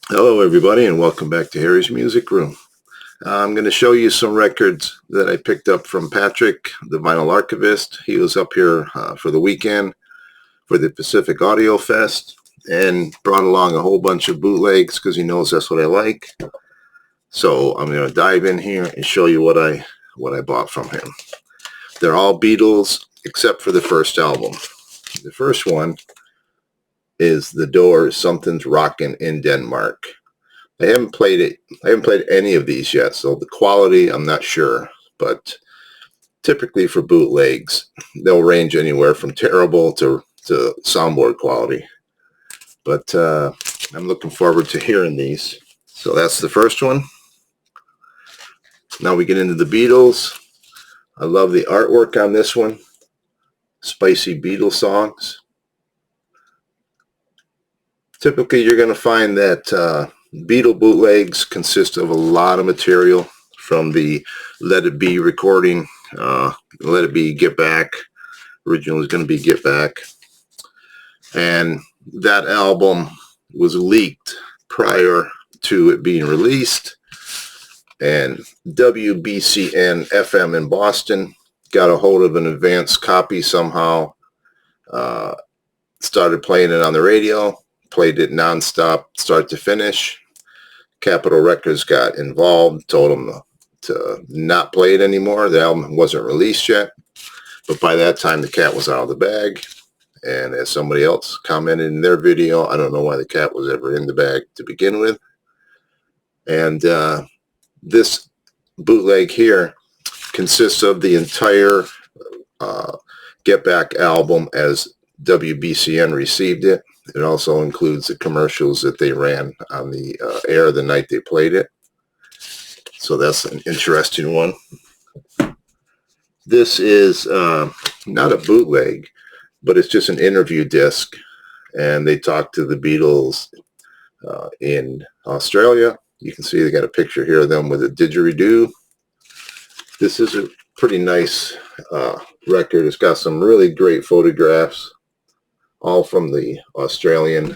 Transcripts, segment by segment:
Hello, everybody, and welcome back to Harry's Music Room. I'm going to show you some records that I picked up from Patrick, the Vinyl Archivist. He was up here for the weekend for the Pacific Audio Fest and brought along a whole bunch of bootlegs because he knows that's what I like. So I'm going to dive in here and show you what I bought from him. They're all Beatles except for the first album. The first one is The Doors, Something's Rockin' in Denmark. I haven't played it. I haven't played any of these yet, so the quality I'm not sure. But typically for bootlegs, they'll range anywhere from terrible to soundboard quality. But I'm looking forward to hearing these. So that's the first one. Now we get into the Beatles. I love the artwork on this one. Spicy Beatles songs. Typically, you're going to find that Beatle bootlegs consist of a lot of material from the Let It Be recording. Let It Be, Get Back. Original is going to be Get Back. And that album was leaked prior to it being released. And WBCN FM in Boston got a hold of an advanced copy somehow. Started playing it on the radio. Played it nonstop, start to finish. Capitol Records got involved, told them to not play it anymore. The album wasn't released yet, but by that time the cat was out of the bag. And as somebody else commented in their video, I don't know why the cat was ever in the bag to begin with. And this bootleg here consists of the entire Get Back album as WBCN received it. It also includes the commercials that they ran on the air the night they played it. So that's an interesting one. This is not a bootleg, but it's just an interview disc. And they talked to the Beatles in Australia. You can see they got a picture here of them with a didgeridoo. This is a pretty nice record. It's got some really great photographs, all from the Australian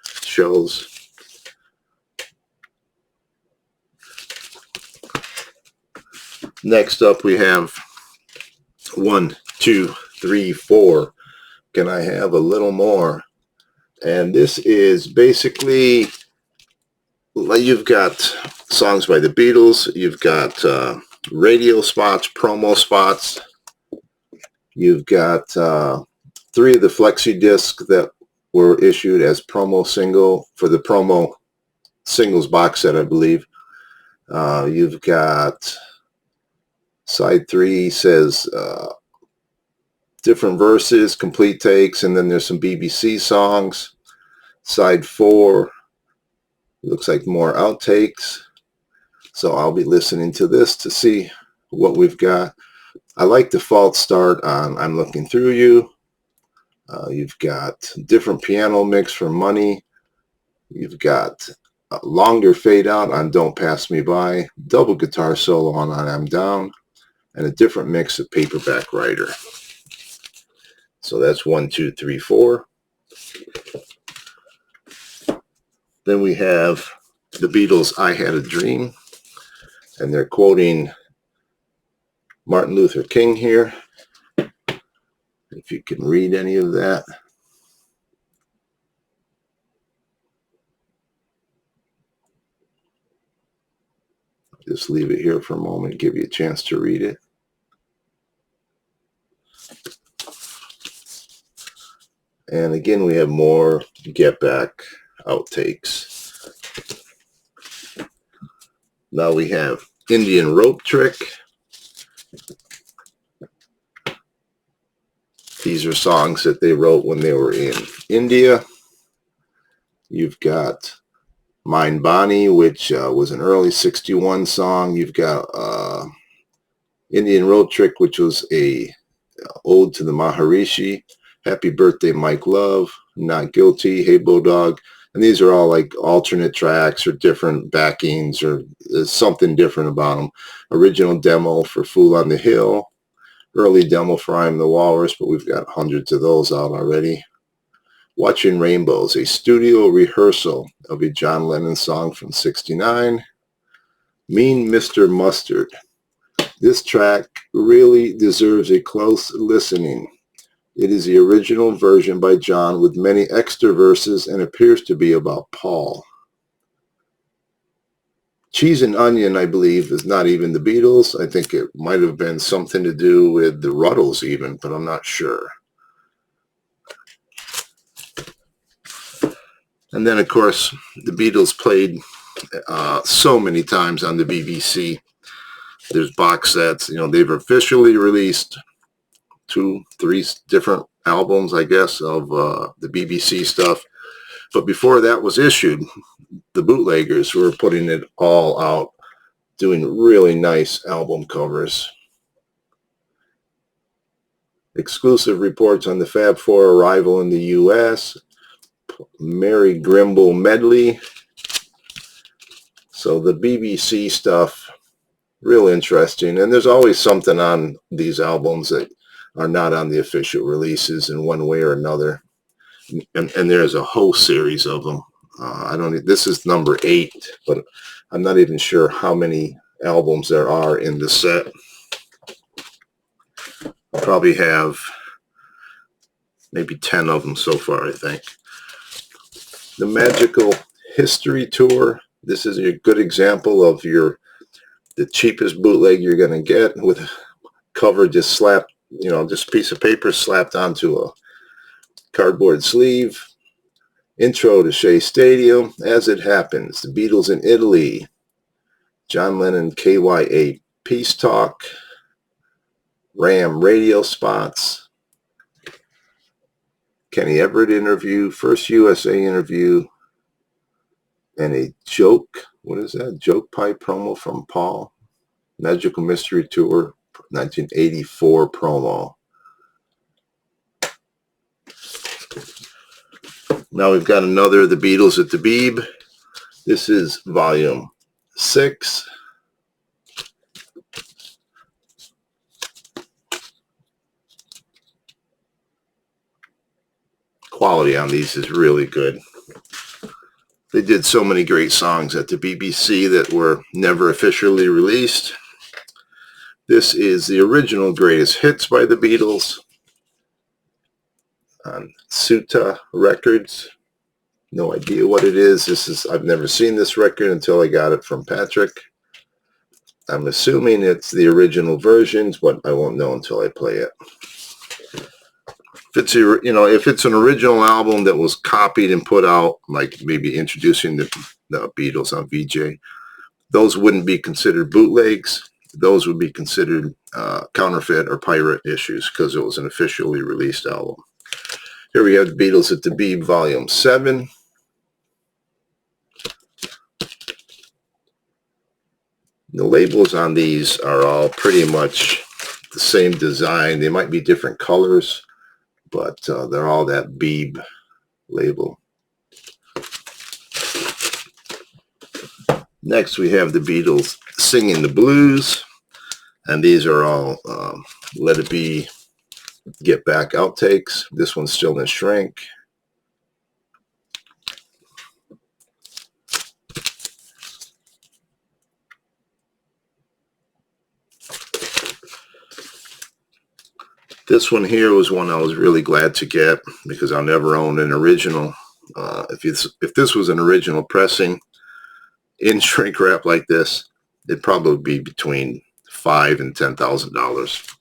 shows. Next up we have 1, 2, 3, 4. Can I have a little more? And this is basically, you've got songs by the Beatles, you've got radio spots, promo spots, you've got 3 of the flexi discs that were issued as promo single for the promo singles box set, I believe. You've got side 3 says different verses, complete takes, and then there's some BBC songs. Side 4 looks like more outtakes. So I'll be listening to this to see what we've got. I like the false start on I'm Looking Through You. You've got different piano mix for Money. You've got a longer fade out on Don't Pass Me By, double guitar solo on I'm Down, and a different mix of Paperback Writer. So that's 1, 2, 3, 4. Then we have the Beatles' I Had a Dream, and they're quoting Martin Luther King here. If you can read any of that. Just leave it here for a moment, give you a chance to read it. And again, we have more Get Back outtakes. Now we have Indian Rope Trick. These are songs that they wrote when they were in India. You've got Mind Bonnie, which was an early 61 song. You've got Indian Road Trick, which was a ode to the Maharishi. Happy Birthday, Mike Love. Not Guilty, Hey Bodog. And these are all like alternate tracks or different backings, or there's something different about them. Original demo for Fool on the Hill. Early demo for I'm the Walrus, but we've got hundreds of those out already. Watching Rainbows, a studio rehearsal of a John Lennon song from '69. Mean Mr. Mustard. This track really deserves a close listening. It is the original version by John with many extra verses and appears to be about Paul. Cheese and Onion, I believe, is not even the Beatles. I think it might have been something to do with the Ruddles even, but I'm not sure. And then, of course, the Beatles played so many times on the BBC. There's box sets. They've officially released 2, 3 different albums, I guess, of the BBC stuff. But before that was issued, the bootleggers were putting it all out, doing really nice album covers. Exclusive reports on the Fab Four arrival in the U.S., Mary Grimble medley. So the BBC stuff, real interesting. And there's always something on these albums that are not on the official releases in one way or another. And there's a whole series of them. This is number 8, but I'm not even sure how many albums there are in the set. I probably have maybe 10 of them so far, I think. The Magical History Tour. This is a good example of the cheapest bootleg you're going to get, with a cover just slapped, just a piece of paper slapped onto a cardboard sleeve. Intro to Shea Stadium, As It Happens, The Beatles in Italy, John Lennon KYA Peace Talk, Ram radio spots, Kenny Everett interview, First USA interview, and a joke, what is that? Joke pipe promo from Paul. Magical Mystery Tour, 1984 promo. Now we've got another The Beatles at the Beeb. This is volume 6. Quality on these is really good. They did so many great songs at the BBC that were never officially released. This is the original greatest hits by the Beatles on Suta Records. No idea what it is. I've never seen this record until I got it from Patrick. I'm assuming it's the original versions, but I won't know until I play it. If it's an original album that was copied and put out, like maybe introducing the Beatles on VJ, those wouldn't be considered bootlegs. Those would be considered counterfeit or pirate issues because it was an officially released album. Here we have the Beatles at the Beeb, Volume 7. The labels on these are all pretty much the same design. They might be different colors, but they're all that Beeb label. Next, we have the Beatles Singing the Blues, and these are all Let It Be, Get Back outtakes. This one's still in shrink. This one here was one I was really glad to get because I'll never own an original. If this was an original pressing in shrink wrap like this, it'd probably be between $5,000 and $10,000.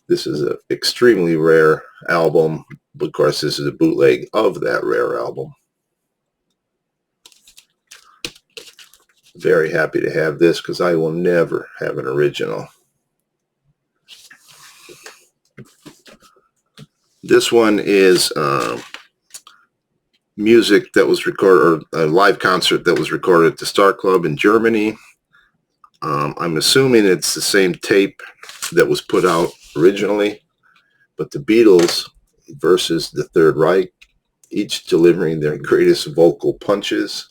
This is an extremely rare album. Of course, this is a bootleg of that rare album. Very happy to have this because I will never have an original. This one is music that was recorded, or a live concert that was recorded at the Star Club in Germany. I'm assuming it's the same tape that was put out originally, but the Beatles versus the Third Reich, each delivering their greatest vocal punches.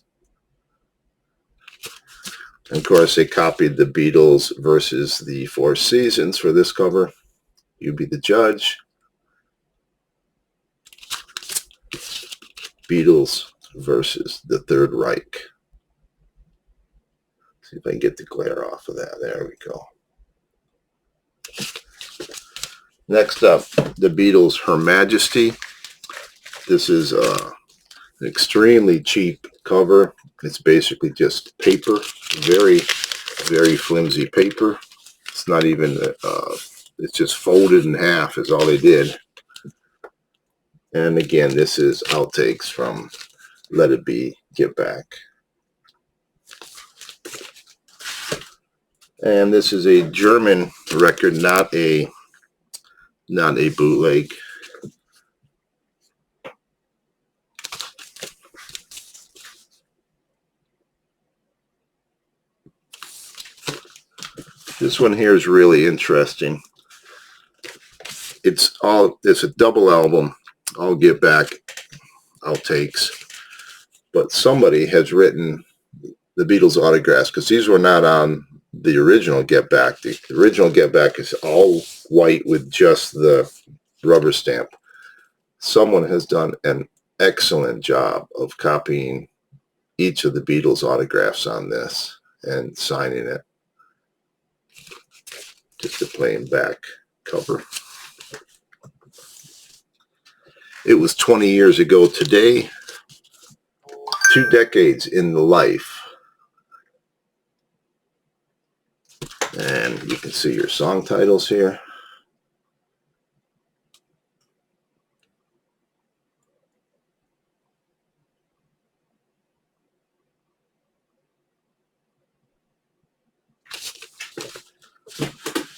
And of course, they copied the Beatles versus the Four Seasons for this cover. You Be the Judge. Beatles versus the Third Reich. See if I can get the glare off of that. There we go. Next up, the Beatles' Her Majesty. This is an extremely cheap cover. It's basically just paper, very, very flimsy paper. It's not even, it's just folded in half is all they did. And again, this is outtakes from Let It Be, Get Back. And this is a German record, not a bootleg. This one here is really interesting. It's a double album, all Get Back outtakes. But somebody has written the Beatles autographs, because these were not on the original Get Back. The original Get Back is all white with just the rubber stamp. Someone has done an excellent job of copying each of the Beatles autographs on this and signing it. Just a plain back cover. It was 20 years ago today, 2 decades in the life. And you can see your song titles here.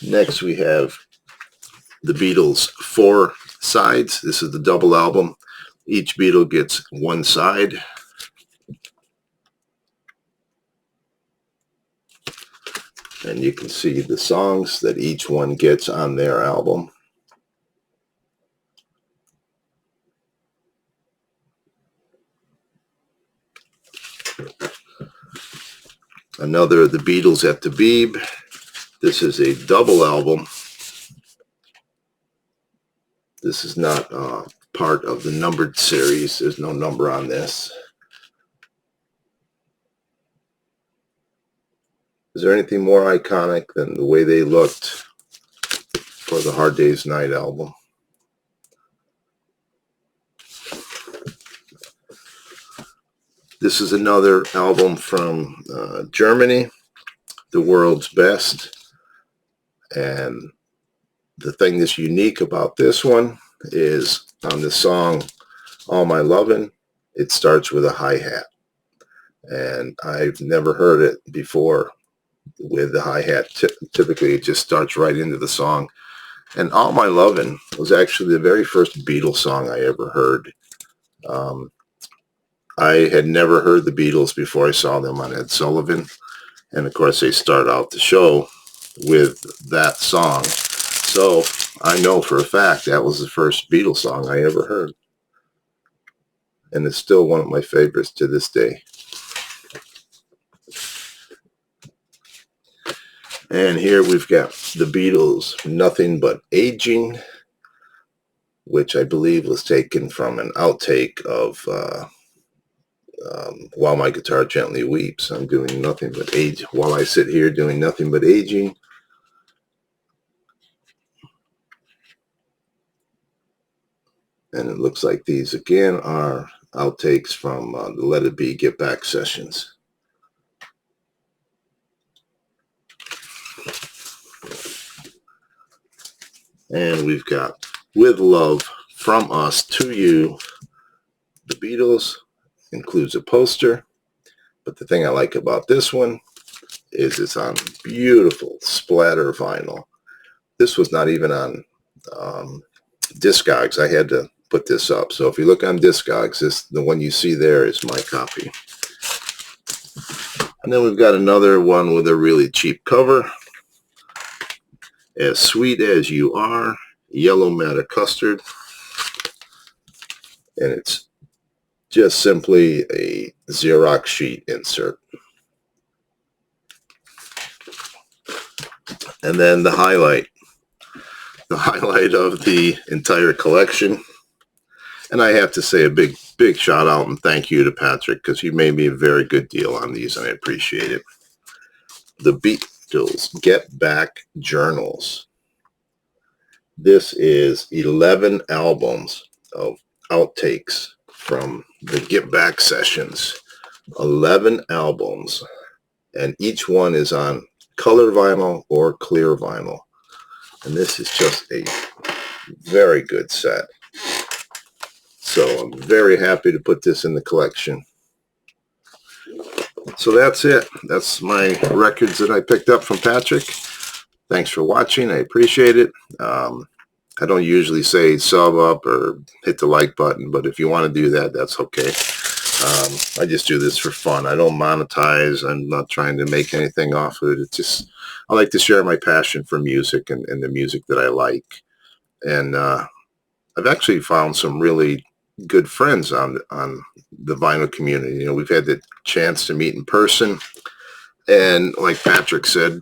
Next we have the Beatles' 4 sides. This is the double album. Each Beatle gets 1 side. And you can see the songs that each one gets on their album. Another of the Beatles at the Beeb. This is a double album. This is not part of the numbered series. There's no number on this. Is there anything more iconic than the way they looked for the Hard Day's Night album? This is another album from Germany, The World's Best. And the thing that's unique about this one is on the song All My Lovin', it starts with a hi-hat. And I've never heard it before with the hi-hat. Typically it just starts right into the song. And All My Lovin' was actually the very first Beatles song I ever heard. I had never heard the Beatles before I saw them on Ed Sullivan. And of course they start out the show with that song. So I know for a fact that was the first Beatles song I ever heard. And it's still one of my favorites to this day. And here we've got the Beatles' Nothing But Aging, which I believe was taken from an outtake of While My Guitar Gently Weeps. I'm doing nothing but age while I sit here doing nothing but aging. And it looks like these again are outtakes from the Let It Be Get Back sessions. And we've got With Love From Us to You. The Beatles includes a poster. But the thing I like about this one is it's on beautiful splatter vinyl. This was not even on Discogs. I had to put this up. So if you look on Discogs, the one you see there is my copy. And then we've got another one with a really cheap cover. As Sweet As You Are, Yellow Matter Custard. And it's just simply a Xerox sheet insert. And then the highlight of the entire collection. And I have to say a big big shout out and thank you to Patrick, because he made me a very good deal on these, and I appreciate it. The Beatles Get Back Journals. This is 11 albums of outtakes from the Get Back sessions. 11 albums, and each one is on color vinyl or clear vinyl. And this is just a very good set. So I'm very happy to put this in the collection. So that's it. That's my records that I picked up from Patrick. Thanks for watching. I appreciate it. I don't usually say sub up or hit the like button, but if you want to do that, that's okay. I just do this for fun. I don't monetize. I'm not trying to make anything off of it. It's just, I like to share my passion for music and the music that I like. And I've actually found some really good friends on the vinyl community. You know, we've had the chance to meet in person. And like Patrick said,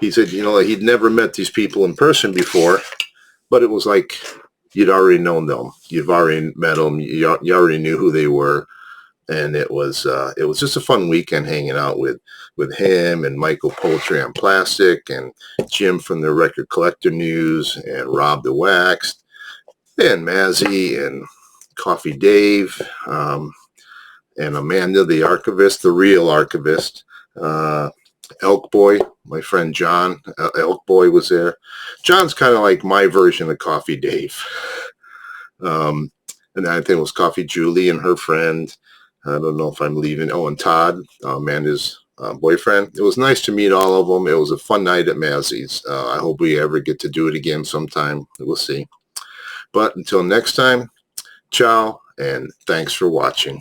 he said, you know, he'd never met these people in person before, but it was like you'd already known them. You've already met them. You already knew who they were. And it was just a fun weekend hanging out with him and Michael Poultry on Plastic and Jim from the Record Collector News and Rob the Waxed and Mazzy and Coffee Dave and Amanda the Archivist, the real archivist. Elk Boy, my friend John, Elk Boy was there. John's kind of like my version of Coffee Dave. And then I think it was Coffee Julie and her friend. I don't know if I'm leaving. Oh, and Todd, Amanda's boyfriend. It was nice to meet all of them. It was a fun night at Mazzy's. I hope we ever get to do it again sometime. We'll see. But until next time, ciao, and thanks for watching.